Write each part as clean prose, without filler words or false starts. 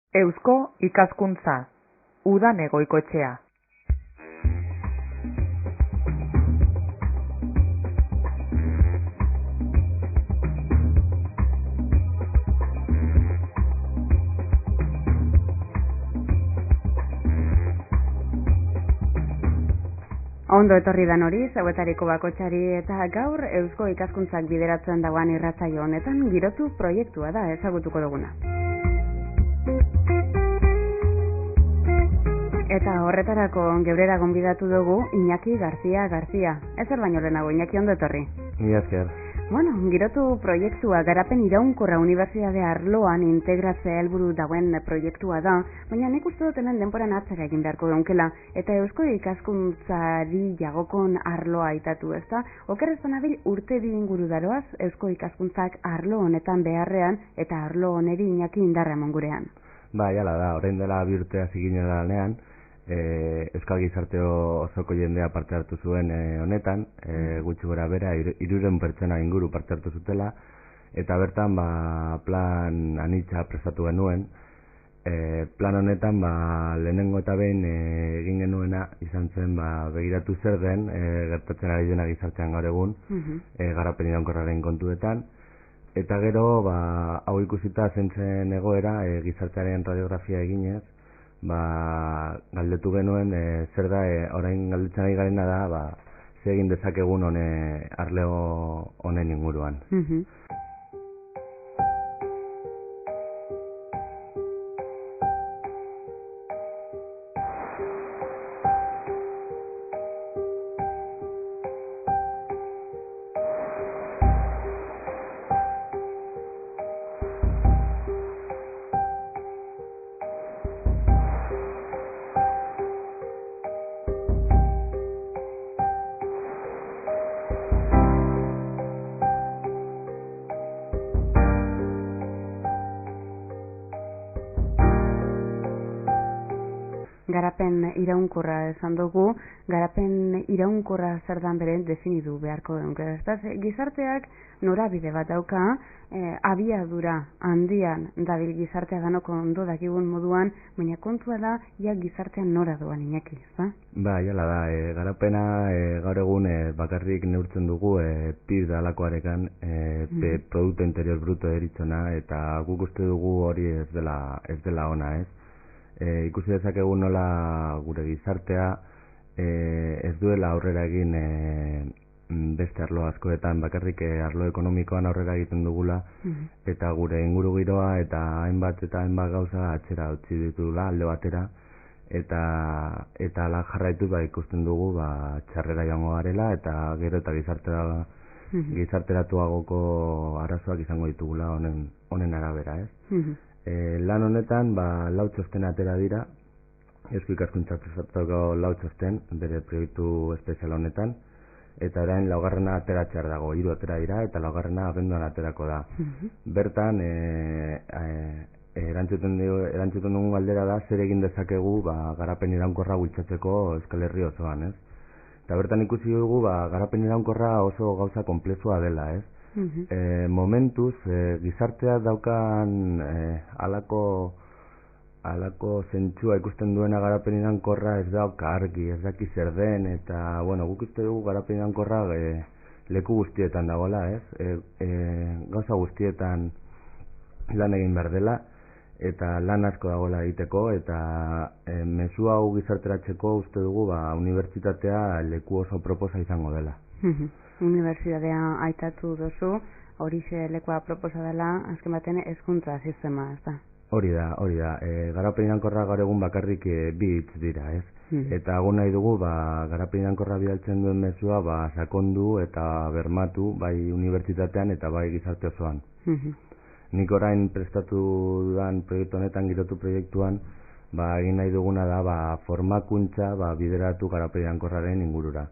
Eusko ikaskuntza, udan egoikoetxea. Ondo etorri dan hori, zauetariko bakotxari eta gaur Eusko ikaskuntzak bideratzen dagoan irratsaio honetan girotu proiektua da ezagutuko duguna. Eta horretarako geurera gonbidatu dugu Iñaki Garzia. Ezer baino lehenago, Iñaki, ondo etorri. Mila esker. Bueno, girotu proiektua garapen iraunkorra unibertsitate arloan integratzea helburu dauen proiektua da, baina nik uste dut hemen denboran atzera egin beharko dunkela, eta Eusko ikaskuntzari jagokon arloa aitatu, ezta? Oker ez banabil urte bi inguru daroaz Eusko ikaskuntzak arlo honetan beharrean eta arlo honeri Iñaki indarra eman gurean. Ba, jala da, orain dela bi urte hasi ginen lanean, Euskal Gizarte osoko jendea parte hartu zuen honetan, gutxi gora bera, 300 pertsona inguru parte hartu zutela, eta bertan plan anitza prestatu genuen. Plan honetan lehenengo eta behin egin genuena izan zen begiratu zer den gertatzen ari dena gizartean gaur egun, garapen iraunkorraren kontuetan, eta gero hau ikusita zentzen egoera gizartearen radiografia eginez, galdetu genuen zer da orain galdetzen ari garena da zer egin dezakegun arlo honen inguruan. Garapen iraunkorra esan dugu, garapen iraunkorra zer dan bere definitu beharko dugu. Gizarteak norabide bat dauka, abiadura handian dabil gizartea danoko ondo dakigun moduan, baina kontua da, gizartean nora doan, Iñaki, ezta? Ba, jala da, garapena gaur egun bakarrik neurtzen dugu PIB dalakoarekan, Produkto Interior Bruto deritzona, eta guk uste dugu hori ez dela ona, ez? Ikusi dezakegu nola gure gizartea ez duela aurrera egin beste arlo askoetan, bakarrik arlo ekonomikoan aurrera egiten dugula, eta gure inguru giroa eta hainbat gauza atzera utzi ditugula alde batera, eta ala jarraitu ikusten dugu txarrera joango garela, eta gero eta gizarteratuagoko arazoak izango ditugula honen arabera, ez? Lan honetan, 4 txosten atera dira, Eusko ikaskuntzak prestatuko 4 txosten, bere proiektu espezial honetan, eta orain 4. ateratzear dago, 3 atera dira, eta 4. abenduan aterako da. Bertan, erantzuten dugun galdera da, zer egin dezakegu garapen iraunkorra bultzatzeko Euskal Herri osoan, ez? Eta bertan ikusi dugu, garapen iraunkorra oso gauza konplexua dela, ez? Momentuz, gizartea daukan alako zentzua ikusten duena garapen iraunkorra ez dauka argi, ez daki zer den, eta, guk uste dugu garapen iraunkorra leku guztietan dagoela, ez? Gauza guztietan lan egin behar dela, eta lan asko dagoela egiteko, eta mezu hau gizarteratzeko uste dugu unibertsitatea leku oso proposa izango dela. Unibertsitatea aitatu duzu, horixe lekua proposa dela, azken baten hezkuntza sistema, ez da? Hori da, garapen iraunkorra gaur egun bakarrik bi hitz dira, ez? Eta agun nahi dugu, garapen iraunkorra bidaltzen duen mezua, sakondu eta bermatu, bai unibertsitatean eta bai gizarte osoan. Nik orain prestatu dudan proiektu honetan, girotu proiektuan, egin nahi duguna da, formakuntza bideratu garapen iraunkorraren ingurura.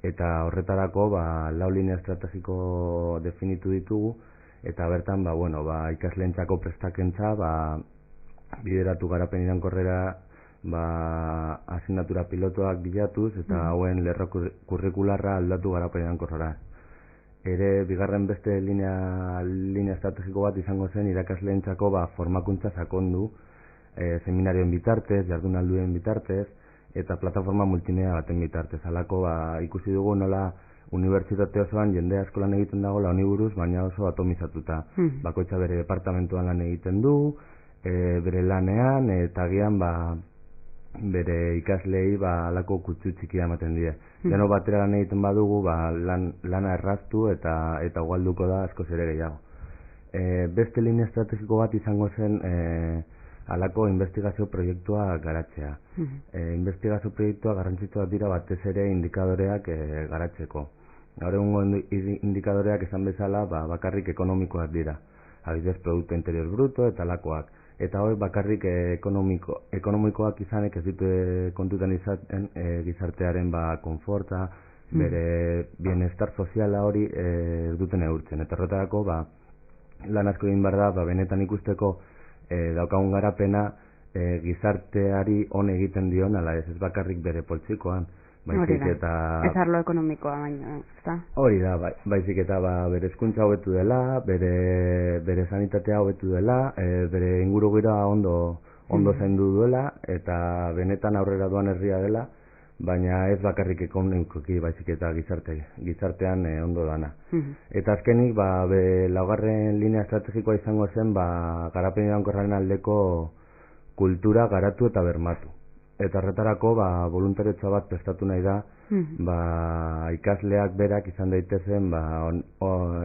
Eta horretarako 4 linea estrategiko definitu ditugu, eta bertan ikasleentzako prestakentza bideratu garapen iraunkorrera asignatura pilotoak bilatuz, eta hauen lerro kurrikularra aldatu garapen iraunkorrera. Ere bigarren beste linea estrategiko bat izango zen irakasleentzako formakuntza sakondu seminarioen bitartez, jardunalduen bitartez, eta plataforma multimedia baten bitartez. Halako ikusi dugu nola unibertsitate osoan jende asko lan egiten dagoela honi buruz, baina oso atomizatuta. Bakoitza bere departamentuan lan egiten du, bere lanean, eta agian bere ikaslei halako kutsu txikia ematen die. Deno batera lan egiten badugu, lana erraztu eta ugalduko da askoz ere gehiago. Beste linea estrategiko bat izango zen halako investigazio proiektua garatzea. Investigazio proiektua garrantzitsuak dira batez ere indikadoreak garatzeko. Gaur egungo indikadoreak esan bezala bakarrik ekonomikoak dira. Adibidez, Produktu Interior Bruto eta halakoak. Eta hori bakarrik ekonomikoak izanek ez ditu kontutan izaten gizartearen konforta, bere bienestar soziala hori ez duten neurtzen. Eta horretarako lan asko egin behar da benetan ikusteko daukagun garapena gizarteari on egiten dion, ala ez bakarrik bere poltsikoan. Hori da, ez arlo ekonomikoa baina, ezta? Hori da, baizik eta bere hezkuntza hobetu dela, bere sanitatea hobetu dela, bere ingurugira ondo zaindu duela, eta benetan aurrera doan herria dela, baina ez bakarrik ekonomikoki, baizik eta gizartean ondo dana. Eta azkenik, laugarren linea estrategikoa izango zen, garapen iraunkorraren aldeko kultura garatu eta bermatu. Eta horretarako voluntariotza bat prestatu nahi da, ikasleak berak izan daitezen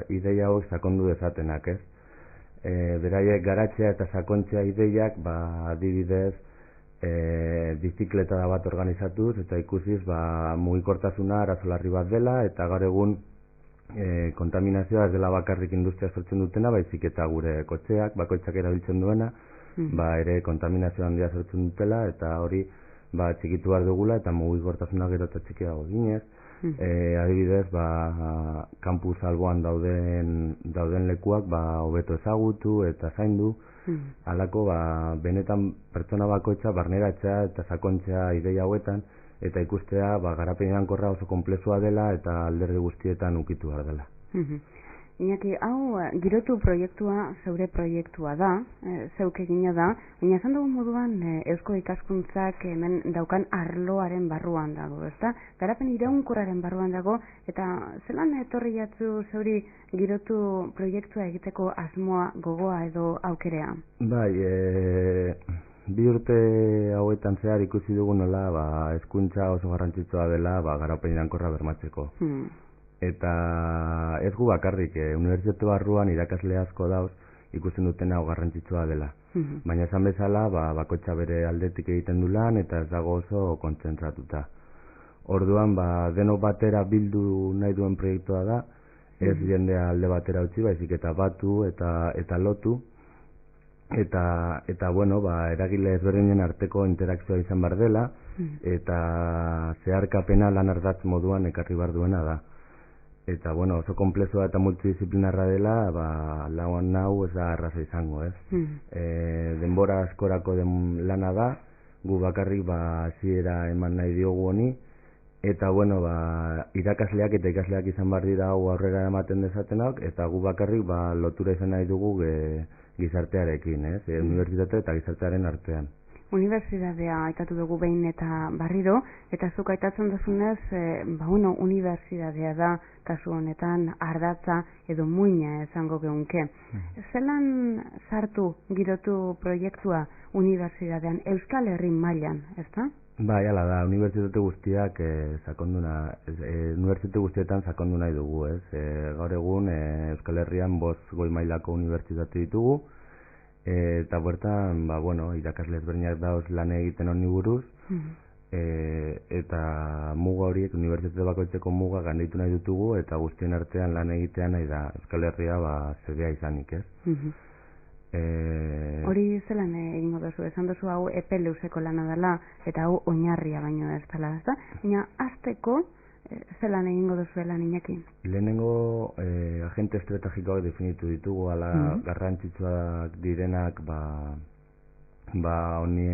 ideia hauek sakondu dezatenak, ez? Beraiek garatzea eta sakontzea ideiak, adibidez, bizikleta bat organizatuz eta ikusiz mugikortasuna arazo larri bat dela, eta gaur egun kontaminazioa ez dela bakarrik industria sortzen dutena, baizik eta gure kotxeak, bakoitzak erabiltzen duena, ere kontaminazio handia sortzen dutela, eta hori txikitu behar dugula, eta mugikortasuna gero eta txikiago ginez. Adibidez, kampus alboan dauden lekuak hobeto ezagutu eta zaindu, halako benetan pertsona bakoitza barneratzea eta sakontzea ideia hauetan, eta ikustea garapen iraunkorra oso konplexua dela eta alderdi guztietan ukitu behar dela. Iñaki, hau girotu proiektua zeure proiektua da, zeuk egina da, baina esan dugu moduan eusko ikaskuntzak hemen daukan arloaren barruan dago, ezta? Garapen iraunkorraren barruan dago, eta zelan etorri jatzu zeuri girotu proiektua egiteko asmoa, gogoa edo aukerea? Bai, 2 urte hauetan zehar ikusi dugu nola hezkuntza oso garrantzitsua dela garapen iraunkorra bermatzeko. Eta ez gu bakarrik, unibertsitate barruan irakasle asko dauz ikusten duten hau garrantzitsua dela. Baina esan bezala, bakoitza bere aldetik egiten du lan eta ez dago oso kontzentratuta. Orduan, denok batera bildu nahi duen proiektua da, ez jendea alde batera utzi, baizik eta batu eta lotu. Eta bueno, eragile ezberdinen arteko interakzioa izan behar dela, eta zeharkapena lan ardatz moduan ekarri behar duena da. Eta, bueno, oso komplexua eta multidisciplinarra dela, lauan hau ez da arraza izango, ez? Denbora askorako lana da, gu bakarrik hasiera eman nahi diogu honi, eta, bueno, irakasleak eta ikasleak izan behar dira hau aurrera ematen dezatenak, eta gu bakarrik lotura izan nahi dugu gizartearekin, ez? Unibertsitate eta gizartearen artean. Unibertsitatea aitatu dugu behin eta berriro, eta zuk aitatzen duzunez, unibertsitatea da kasu honetan ardatza edo muina esango geunke. Zelan sartu girotu proiektua unibertsitatean Euskal Herri mailan, ezta? Bai, hala da, unibertsitate guztiak unibertsitate guztietan sakondu nahi dugu, ez? Gaur egun Euskal Herrian 5 goi mailako unibertsitate ditugu, eta bertan, irakasle ezberdinak dauz lan egiten honi buruz, eta muga horiek, unibertsitate bakoitzeko muga ganditu nahi dutugu, eta guztien artean lan egitea nahi da Euskal Herria zedea izanik, ez? Hori zelan egingo duzu, esan duzu hau epe luzeko lana dela, eta hau oinarria baino ez dela, ez da? Baina azteko, zelan egingo duzuela Iñaki? Lehenengo agente estrategikoak definitu ditugu, ala garrantzitsuak direnak honi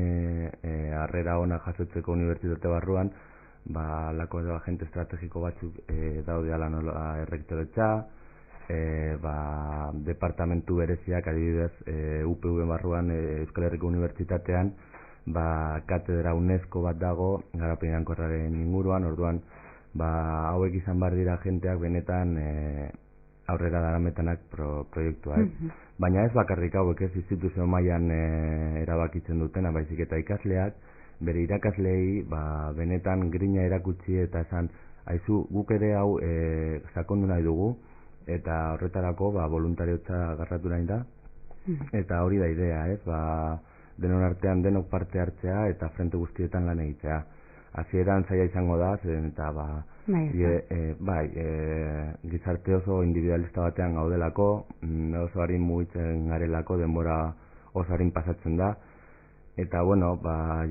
harrera ona jasotzeko unibertsitate barruan, lako agente estrategiko batzuk daude ala nola errektoretza, departamentu bereziak, adibidez, UPV barruan, Euskal Herriko Unibertsitatean, katedra UNESCO bat dago garapen iraunkorraren inguruan, orduan, hauek izan behar dira jenteak benetan aurrera darametanak proiektua, Baina ez bakarrik hauek, ez instituzio mailan erabakitzen dutena, baizik eta ikasleak, bere irakasleei benetan grina erakutsi eta esan, aizu, guk ere hau sakondu nahi dugu, eta horretarako voluntariotza garratu nahi da, eta hori da idea, ez, denon artean denok parte hartzea eta frente guztietan lan egitea. Hasieran zaila izango da, eta gizarte oso individualista batean gaudelako, oso harin mugitzen garelako, denbora oso harin pasatzen da, eta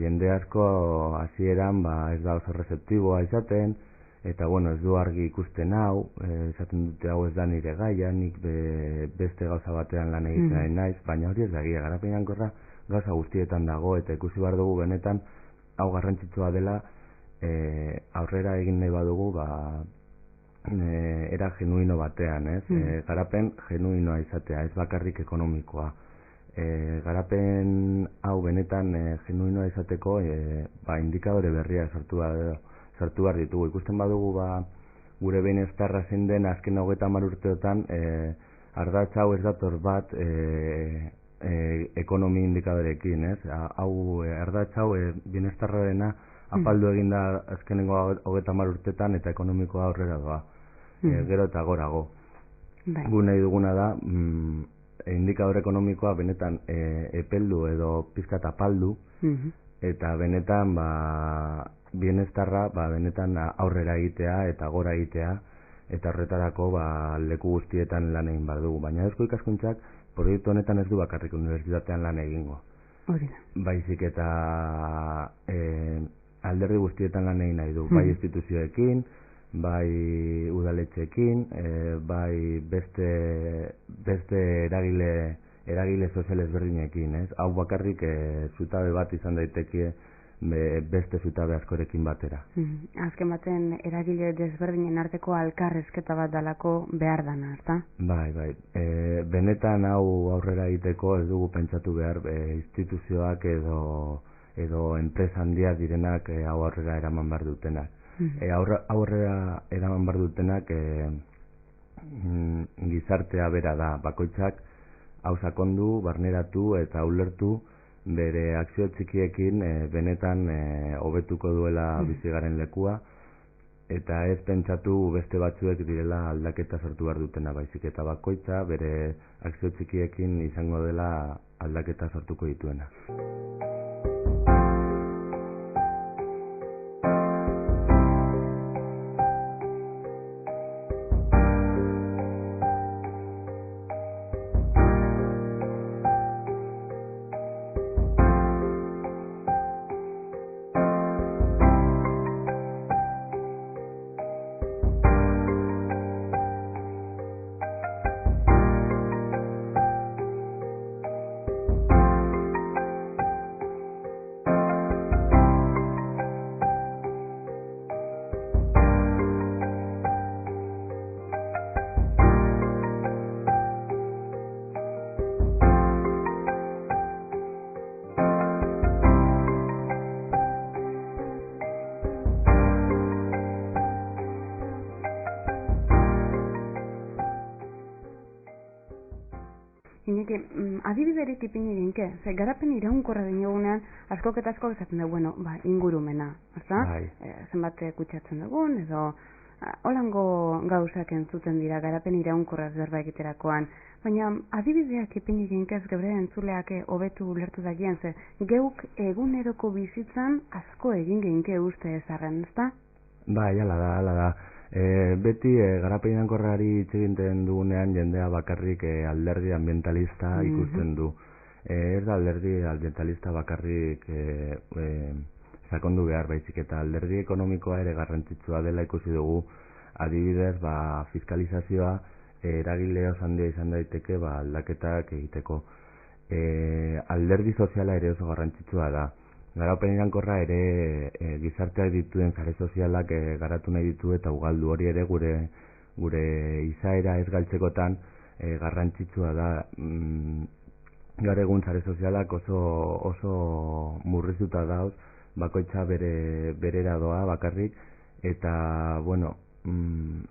jende asko hasieran ez da oso receptiboa izaten, eta ez du argi ikusten hau, esaten dute hau ez da nire gaia, nik beste gauza batean lan egiten nahi naiz, baina hori ez da egia, garapen iraunkorra gauza guztietan dago, eta ikusi behar dugu benetan hau garrantzitsua dela, aurrera egin nahi badugu era genuino batean, ez? Garapen genuinoa izatea, ez bakarrik ekonomikoa. Garapen hau benetan genuinoa izateko indikadore berria sartu behar ditugu. Ikusten badugu gure benestarra zein den azken 30 urteotan ardatz hau ez dator bat ekonomi indikadorekin, ez? Ardatz hau benestarrarena apaldu egin da azkenengo 30 urtetan eta ekonomikoa aurrera doa. Gero eta gorago. Gu nahi duguna da indikadore ekonomikoa benetan epeldu edo pizkat apaldu eta benetan bienestarra benetan aurrera egitea eta gora egitea eta horretarako leku guztietan lan egin behar dugu. Baina Eusko Ikaskuntzak proiektu honetan ez du bakarrik unibertsitatean lan egingo. Baizik eta alderdi guztietan lan egin nahi du, bai instituzioekin, bai udaletxeekin, bai beste eragile sozial ezberdinekin, ez? Hau bakarrik zutabe bat izan daiteke beste zutabe askorekin batera. Azken baten eragile desberdinen arteko elkarrizketa bat dalako behar dana, ezta? Bai. Benetan hau aurrera egiteko ez dugu pentsatu behar instituzioak edo enpresa handiak direnak hau aurrera eraman behar dutenak. Aurrera eraman behar dutenak gizartea bera da, bakoitzak hau sakondu, barneratu eta ulertu bere akzio txikiekin benetan hobetuko duela bizigaren lekua eta ez pentsatu beste batzuek direla aldaketa sortu behar dutena, baizik eta bakoitza bere akzio txikiekin izango dela aldaketa sortuko dituena. Ineke, adibiderik ipini ginke, garapen iraunkorra dinogunean, askok eta askok esaten dugu, ingurumena, ezta? Zenbat kutsatzen dugun, edo holango gauzak entzuten dira garapen iraunkorra zerba egiterakoan, baina adibideak ipini ginkez gebre entzuleak hobetu ulertu dagien, geuk eguneroko bizitzan asko egin ginke uste ezarren, ezta? Hala da. Beti garapen iraunkorrari hitz egiten dugunean jendea bakarrik alderdi ambientalista ikusten du. Ez da alderdi ambientalista bakarrik sakondu behar, baizik eta alderdi ekonomikoa ere garrantzitsua dela ikusi dugu. Adibidez, fiskalizazioa eragile oso handia izan daiteke aldaketak egiteko. Alderdi soziala ere oso garrantzitsua da. Garapen iraunkorra ere gizarteak dituen sare sozialak garatu nahi ditu eta ugaldu hori ere gure izaera ez galtzekotan garrantzitsua da gaur egun sare sozialak oso murriztuta dauz, bakoitza berera doa bakarrik, eta bueno,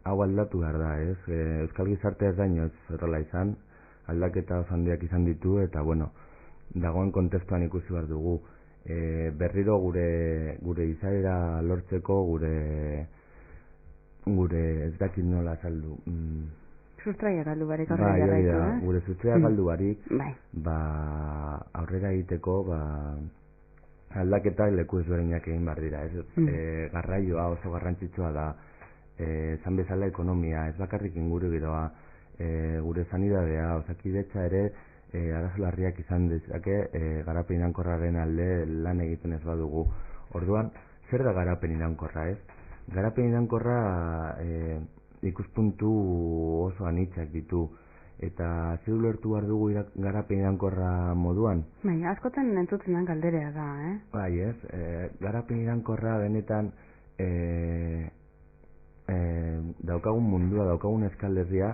hau aldatu behar da, ez? Euskal gizartea ez da inoiz horrela izan, aldaketa oso handiak izan ditu, eta bueno, dagoen kontestuan ikusi behar dugu. Berriro gure izaera lortzeko, gure ez dakit nola saldu. Sustraia galdu barik aurrera gaitu, gure sustraia galdu barik, bai. Aurrera egiteko, aldaketak leku ezberdinak egin behar dira, ez? Garraioa oso garrantzitsua da, esan bezala ekonomia, ez bakarrik inguru giroa, gure sanidadea, osakidetza ere, arazo larriak izan dezake garapen iraunkorraren alde lan egiten ez badugu. Orduan, zer da garapen iraunkorra, ez? Garapen iraunkorra ikuspuntu oso anitzak ditu, eta zer ulertu behar dugu garapen iraunkorra moduan? Bai, askotan entzutzen den galderea da, Bai, ez? Garapen iraunkorra benetan daukagun mundua, daukagun eskalderria,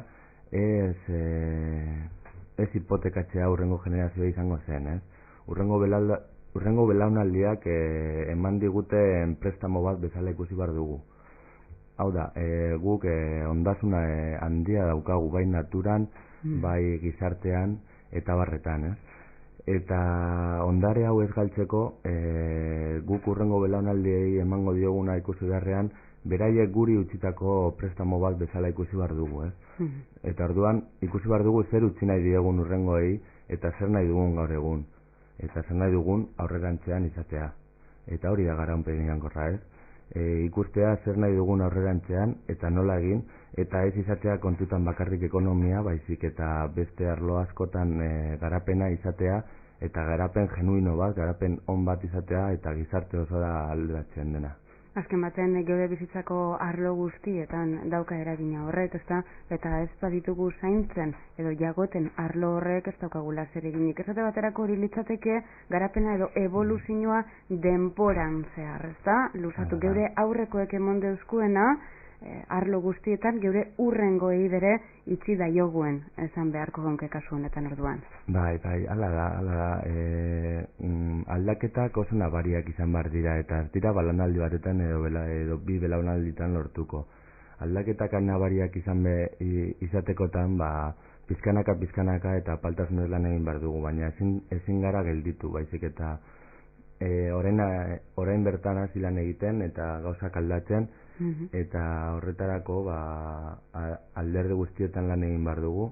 ez hipotekatzea urrengo generazioa izango zen, ez? Urrengo belaunaldiak eman diguten prestamo bat bezala ikusi behar dugu. Hau da, guk ondasuna handia daukagu bai naturan, bai gizartean eta barretan, ez? Eta ondare hau ez galtzeko, guk urrengo belaunaldiei emango dioguna ikusi beharrean, beraiek guri utzitako prestamo bat bezala ikusi behar dugu, ez? Eta orduan ikusi behar dugu zer utzi nahi diegun urrengoei eta zer nahi dugun gaur egun. Eta zer nahi dugun aurrerantzean izatea. Eta hori da garapen iraunkorra, ez? Ikustea zer nahi dugun aurrerantzean eta nola egin, eta ez izatea kontutan bakarrik ekonomia, baizik eta beste arlo askotan garapena izatea, eta garapen genuino bat, garapen on bat izatea, eta gizarte oso da aldatzen dena. Azken baten geure bizitzako arlo guztietan dauka eragina horrek, ezta? Eta ez baditugu zaintzen edo jagoten arlo horrek ez daukagula zer eginik. Esate baterako hori litzateke garapena edo evoluzioa denporan zehar, ezta? Luzatu geure aurrekoek emon deuzkuena arlo guztietan geure urrengoei bere itxi daioguen, esan beharko gonke kasu honetan orduan. Bai, hala da. Aldaketak oso nabariak izan behar dira, eta ez dira belaunaldi batetan edo bi belaunalditan lortuko. Aldaketak nabariak izatekotan, pizkanaka eta apaltasunez lan egin behar dugu, baina ezin gara gelditu, baizik eta orain bertan hasi lan egiten eta gauzak aldatzen, eta horretarako alderdi guztietan lan egin behar dugu,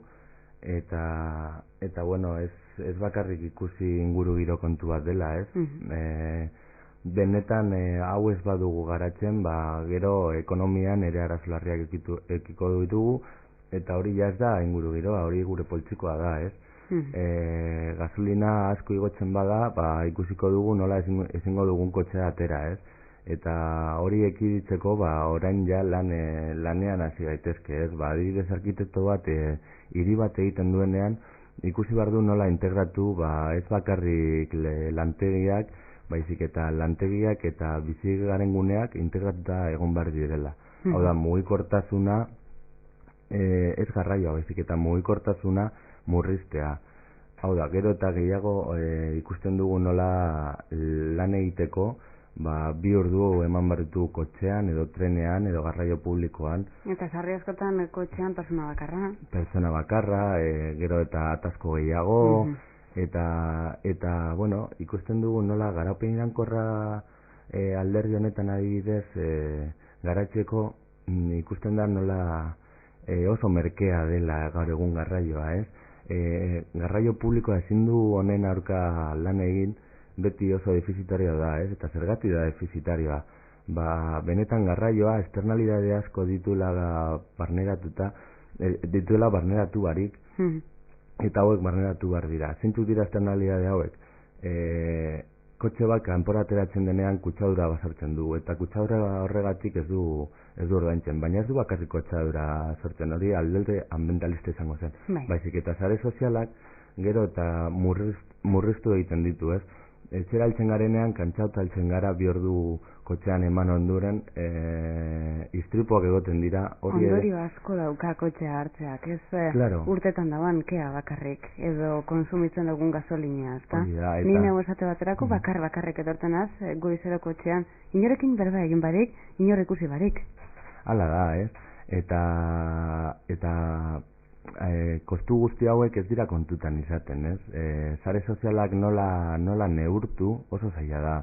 eta bueno, ez bakarrik ikusi inguru giro kontu bat dela, ez? Benetan hau ez badugu garatzen, gero ekonomian ere arazo larriak ekiko ditugu, eta hori ja ez da inguru giroa, hori gure poltsikoa da, ez? Gasolina asko igotzen bada, ikusiko dugu nola ezingo dugun kotxea atera, ez? Eta hori ekiditzeko, orain ja lanean hasi gaitezke, ez? Adibidez arkitekto bat hiri bat egiten duenean, ikusi behar du nola integratu, ez bakarrik lantegiak, baizik eta lantegiak eta bizi garen guneak integratuta egon behar direla. Hau da, mugikortasuna, ez garraioa, baizik eta mugikortasuna murriztea. Hau da, gero eta gehiago ikusten dugu nola lan egiteko, 2 ordu eman barritu kotxean, edo trenean, edo garraio publikoan. Eta sarri askotan kotxean persona bakarra. Persona bakarra, gero eta atasco gehiago, eta bueno, ikusten dugu nola garapen iraunkorra alderdi honetan adibidez garatzeko ikusten da nola oso merkea dela gaur egun garraioa, ez? Garraio publikoa ezin du honen aurka lan egin, beti oso defizitarioa da, ez? Eta zergatik da defizitarioa? Benetan garraioa externalidade asko dituela barneratu barik, eta hauek barneratu behar dira. Zeintzuk dira externalidade hauek? Kotxe bat kanpora ateratzen denean kutsadura basartzen du, eta kutsadura horregatik ez du ordaintzen, baina ez du bakarrik kutsadura sortzen, hori alde ambientalista izango zen. Baizik eta sare sozialak gero eta murriztu egiten ditu, ez? etxera altzen garenean, kantzauta altzen gara, bi ordu kotxean eman onduren, istripuak egoten dira. Ondorio asko dauka kotxea hartzeak, ez claro. Urtetan daban, kea bakarrik, edo konsumitzen dugun gasolina, ezta? Eta... Ni neu esate baterako bakarrik etortzen az, goizero kotxean, inorekin berba egin barik, inor ikusi barik. Hala da, ez? Eta kostu guzti hauek ez dira kontutan izaten, ez? Sare sozialak nola neurtu oso zaila da.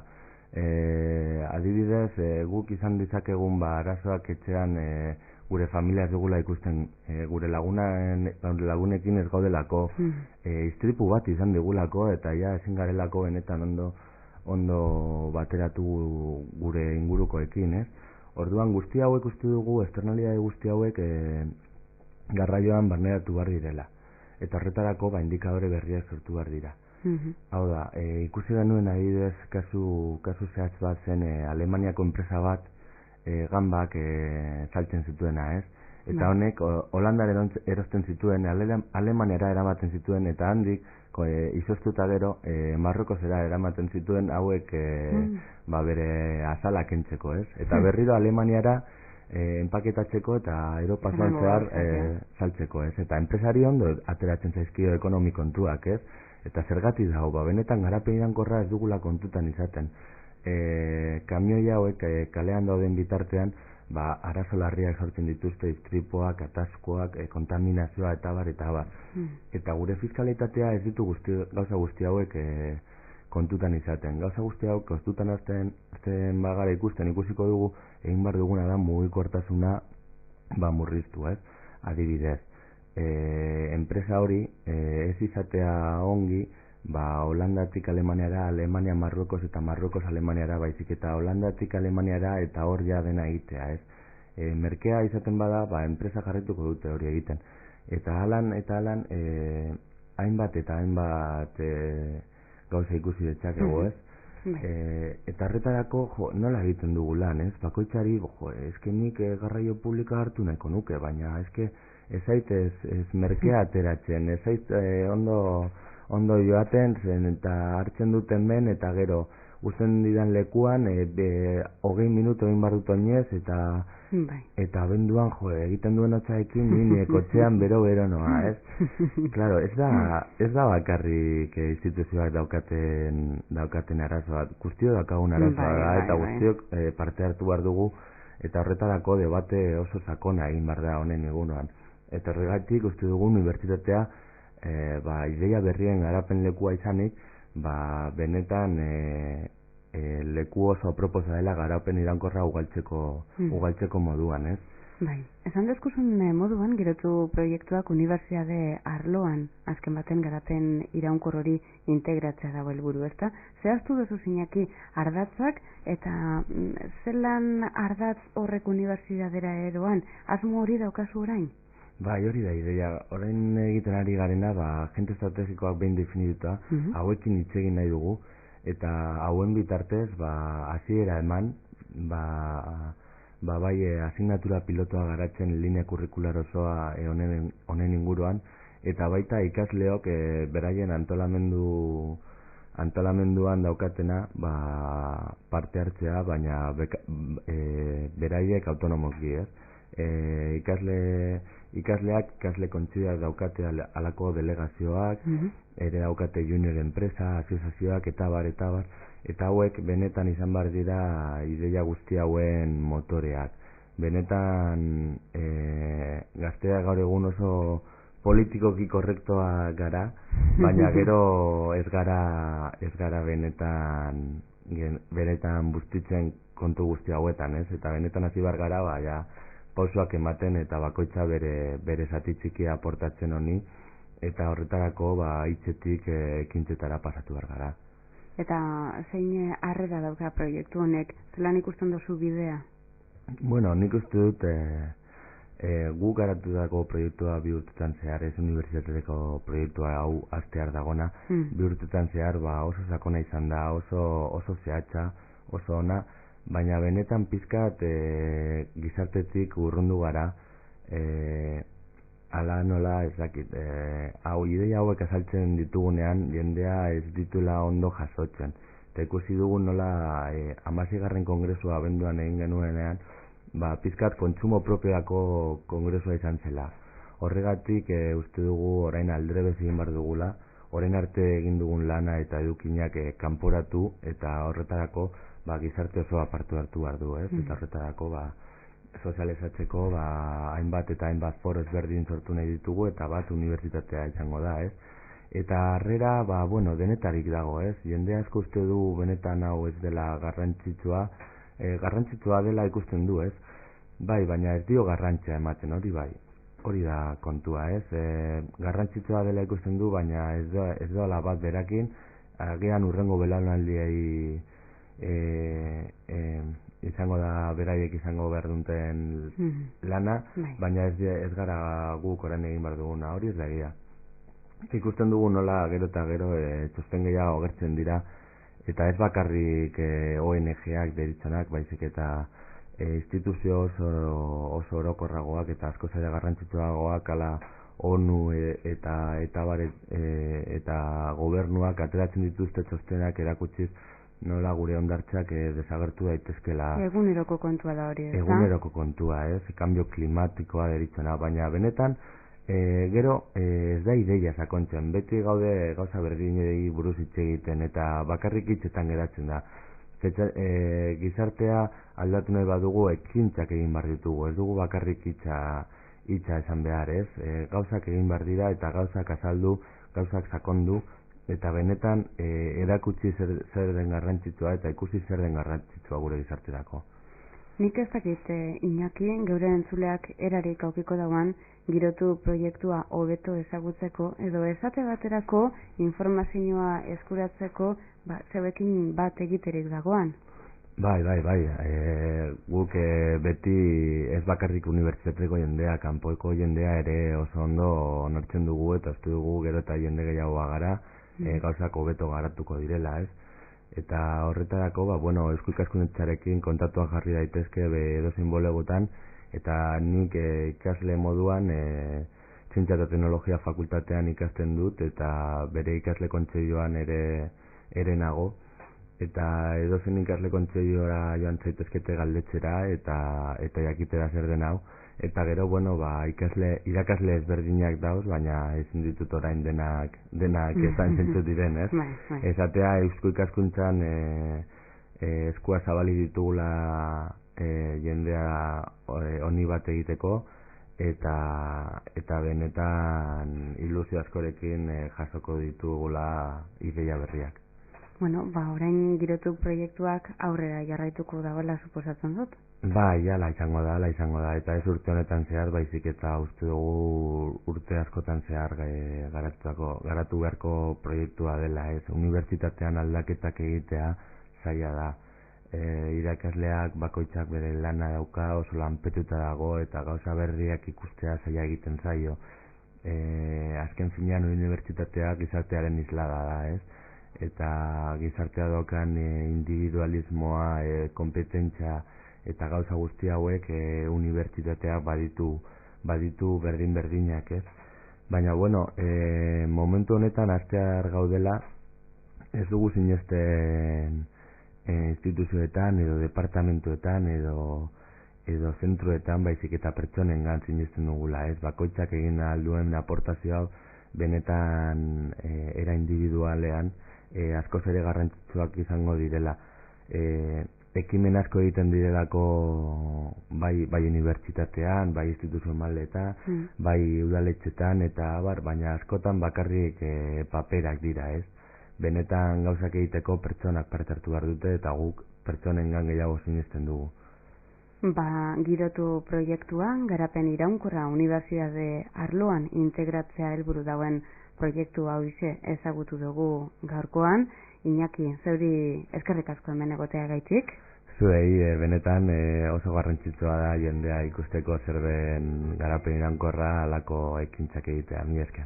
Adibidez, guk izan ditzakegun arazoak etxean gure familia ez dugula ikusten, gure lagunekin ez gaudelako, istripu bat izan digulako eta ja ezin garelako benetan ondo bateratu gure ingurukoekin, ez? Orduan guzti hauek uste dugu, externalidade guzti hauek garraioan barneratu behar direla. Eta horretarako indikadore berriak sortu behar dira. Hau da, ikusi genuen adibidez kasu zehatz bat zen Alemaniako enpresa bat gambak saltzen zituena, ez? Eta honek Holandar erosten zituen, Alemaniara eramaten zituen, eta handik izoztuta gero Marrokosera eramaten zituen hauek bere azala kentzeko, ez? Eta berriro Alemaniara enpaketatzeko eta Europazuan zehar saltzeko, ez? Eta enpresari ondo ateratzen zaizkio ekonomi kontuak, ez? Eta zergatik dago, benetan garapen iraunkorra ez dugula kontutan izaten. Kamioia hauek kalean dauden bitartean, arazo larriak sortzen dituzte, istripuak, ataskoak, kontaminazioa eta bar. Eta gure fiskalitatea ez ditu gauza guzti hauek kontutan izaten. Gauza guzti hauek kontutan azten bagara ikusiko dugu, egin bar duguna da mugikortasuna murriztu, ez? Adibidez, enpresa hori ez izatea ongi, Holandatik Alemaniara, Alemania Marruekos eta Marruekos Alemaniara, baizik eta Holandatik Alemaniara eta hor ja dena egitea, ez? Merkea izaten bada, enpresa jarrituko dute hori egiten. Eta alan, hainbat gauza ikusi ditzakegu, ez? Eta horretarako nola egiten dugu lan, ez? Bakoitzari, eske nik garraio publikoa hartu nahiko nuke, baina eske ez zaitez merkea ateratzen, ez zait ondo joaten zen eta hartzen duten ben eta gero uzten didan lekuan 20 minutu egin bar dut oinez eta abenduan egiten duen hotzaekin nire kotxean bero noa, ez? Claro, ez da bakarrik instituzioak daukaten arazoa, guztiok daukagun arazoa da eta guztiok parte hartu behar dugu eta horretarako debate oso sakona egin behar da honen egunoan. Eta horregatik uste dugu unibertsitatea ideia berrien garapen lekua izanik, benetan leku oso aproposa dela garapen iraunkorra ugaltzeko moduan, ez? Bai, esan dezkuzun moduan, gerotu proiektuak unibertsitate arloan, azken baten garapen iraunkor hori integratzea dago helburu, ezta? Zehaztu duzu zinaki ardatzak eta zelan ardatz horrek unibertsitatera eroan, asmo hori daukazu orain? Bai, hori da ideia. Orain egiten ari garena, agente estrategikoak behin definituta, hauekin hitz egin nahi dugu, eta hauen bitartez, hasiera eman, bai asignatura pilotoa garatzen linea kurrikular osoa honen inguruan, eta baita ikasleok beraien antolamenduan daukatena parte hartzea, baina beraiek autonomoki, ez? Ikasle kontsiderak daukate alako delegazioak, ere daukate junior enpresa, asoziazioak eta bar, eta hauek benetan izan behar dira ideia guzti hauen motoreak. Benetan gazteak gaur egun oso politikoki korrektoa gara, baina gero ez gara benetan bustitzen kontu guzti hauetan, ez? Eta benetan hasi behar gara, pausoak ematen eta bakoitza bere zati txikia aportatzen honi, eta horretarako hitzetik ekintzetara pasatu behar gara. Eta zein harrera dauka proiektu honek, zelan ikusten duzu bidea? Bueno, nik uste dut gu garatutako proiektua bi urtetan zehar, ez unibertsitateko proiektua hau hastear dagona, bi urtetan zehar oso sakona izan da, oso zehatza, oso ona, baina benetan pizkat gizartetik urrundu gara, ala nola ez dakit, ideia hauek azaltzen ditugunean jendea ez ditula ondo jasotzen. Eta ikusi dugu nola 16. kongresua abenduan egin genuenean, pizkat kontsumo propioako kongresua izan zela. Horregatik uste dugu orain aldrebez egin behar dugula, orain arte egin dugun lana eta edukinak kanporatu eta horretarako gizarte oso apartu hartu behar du, ez? Eta horretarako sozializatzeko hainbat eta hainbat foro ezberdin sortu nahi ditugu eta bat unibertsitatea izango da, ez? Eta harrera, denetarik dago, ez? Jende asko uste du benetan hau ez dela garrantzitsua, garrantzitsua dela ikusten du, ez? Bai, baina ez dio garrantzia ematen, hori bai. Hori da kontua, ez? Garrantzitsua dela ikusten du, baina ez doala bat berakin, agian urrengo belaunaldiei izango da beraiek izango behar duten lana, baina ez gara guk orain egin behar duguna, hori ez da egia. Ikusten dugu nola gero eta gero txosten gehiago agertzen dira, eta ez bakarrik ONG-ak deritzanak, baizik eta instituzio oso orokorragoak eta askoz ere garrantzitsuagoak, ala ONU eta gobernuak ateratzen dituzte txostenak erakutsiz nola gure hondartzak desagertu daitezkela. Eguneroko kontua da hori, ez da? Eguneroko kontua, ez? Kambio klimatikoa deritzena, baina benetan gero ez da ideia sakontzen, beti gaude gauza berdinei buruz hitz egiten eta bakarrik hitzetan geratzen da. Gizartea aldatu nahi badugu ekintzak egin behar ditugu, ez dugu bakarrik hitza esan behar, ez? Gauzak egin behar dira eta gauzak azaldu, gauzak sakondu eta benetan erakutsi zer den garrantzitsua eta ikusi zer den garrantzitsua gure gizarterako. Nik ez dakit, Iñaki, geure entzuleak erarik aukiko dauan girotu proiektua hobeto ezagutzeko edo esate baterako informazioa eskuratzeko zeuekin bat egiterik dagoan. Bai. Guk beti ez bakarrik unibertsitateko jendea, kanpoeko jendea ere oso ondo onartzen dugu eta uste dugu gero eta jende gehiagoa gara, gauzak hobeto garatuko direla, ez? Eta horretarako, Eusko Ikaskuntzarekin kontatuak jarri daitezke edozein bulegotan, eta nik ikasle moduan Zientzia eta Teknologia fakultatean ikasten dut, eta bere ikasle kontseiluan ere nago, eta edozein ikasle kontseiluara joan zaitezkete galdetzera eta jakitera zer den hau. Eta gero, irakasle ezberdinak dauz, baina ezin ditut orain denak esan zentzu diren, ez? Esatea Eusko Ikaskuntzan eskua zabali ditugula jendea honi bat egiteko, eta benetan ilusio askorekin jasoko ditugula ideia berriak. Orain girotu proiektuak aurrera jarraituko dagoela suposatzen dut? Bai, ala izango da, eta ez urte honetan zehar, baizik eta uste dugu urte askotan zehar garatu beharko proiektua dela, ez? Unibertsitatean aldaketak egitea zaila da. Irakasleak bakoitzak bere lana dauka, oso lanpetuta dago, eta gauza berriak ikustea zaila egiten zaio. Azken finean unibertsitateak gizartearen islada da, ez? Eta gizartea daukan individualismoa, kompetentza eta gauza guzti hauek unibertsitateak baditu berdin-berdinak, ez? Baina, momentu honetan astear gaudela, ez dugu sinesten instituzioetan edo departamentuetan edo zentroetan, baizik eta pertsonengan sinesten dugula, ez? Bakoitzak egin alduen aportazio hau benetan era individualean askoz ere garrantzitsuak izango direla. Ekimen asko egiten direlako bai unibertsitatean, bai instituzionaletan, bai udaletxetan eta baina askotan bakarrik paperak dira, ez? Benetan gauzak egiteko pertsonak parte hartu behar dute eta guk pertsonengan gehiago sinesten dugu. Girotu proiektuan garapen iraunkorra unibertsitate arloan integratzea helburu dauen proiektu hau ezagutu dugu gaurkoan. Iñaki, zeuri eskerrik asko hemen egoteagaitik. Zuei benetan oso garrantzitsua da jendea ikusteko zer den garapen iraunkorra halako ekintzak egitea. Mila esker.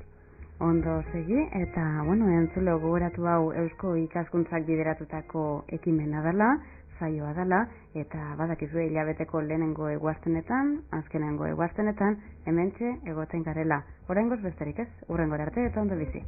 Ondo segi eta entzule gogoratu hau Eusko Ikaskuntzak bideratutako ekimena dela, saioa dela, eta badakizue hilabeteko lehenengo eguaztenetan, azkenengo eguaztenetan, hementxe egoten garela. Oraingoz besterik ez, hurrengora arte eta ondo bizi.